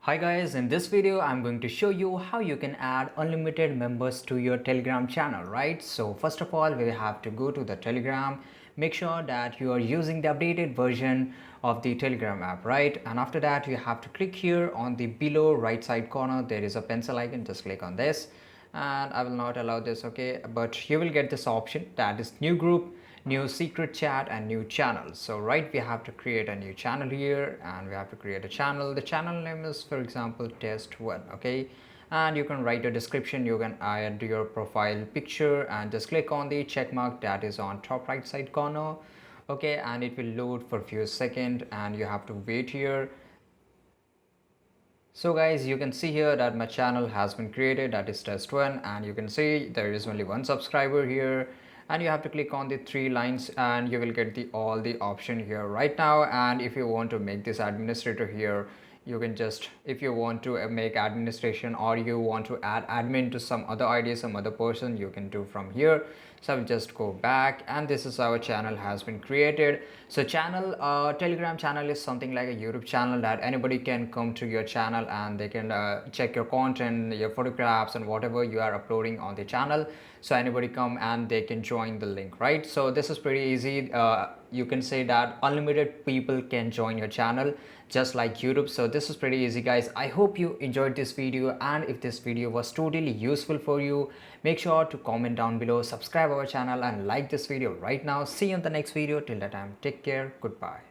Hi guys, in this video I'm going to show you how you can add unlimited members to your Telegram channel, right? So first of all, we have to go to the Telegram. Make sure that you are using the updated version of the Telegram app, right? And after that, you have to click here on the below right side corner. There is a pencil icon. Just click on this, and I will not allow this, okay? But you will get this option, that is new group, new secret chat, and new channel. So right, we have to create a new channel here, and we have to create a channel. The channel name is, for example, test 1, okay? And you can write a description, you can add your profile picture, and just click on the check mark that is on top right side corner, okay? And it will load for a few seconds, and you have to wait here. So guys, you can see here that my channel has been created, that is test 1, and you can see there is only one subscriber here, and you have to click on the three lines and you will get the all the option here right now. And if you want to make this administrator here, you can just, if you want to make administration or you want to add admin to some other idea, some other person, you can do from here. So I will just go back, and this is our channel has been created. So channel, Telegram channel is something like a YouTube channel that anybody can come to your channel and they can check your content, your photographs, and whatever you are uploading on the channel. So anybody come and they can join the link, right? So this is pretty easy. You can say that unlimited people can join your channel just like YouTube. So this is pretty easy guys. I hope you enjoyed this video, and if this video was totally useful for you, make sure to comment down below, subscribe our channel, and like this video right now. See you in the next video. Till that time, take care, goodbye.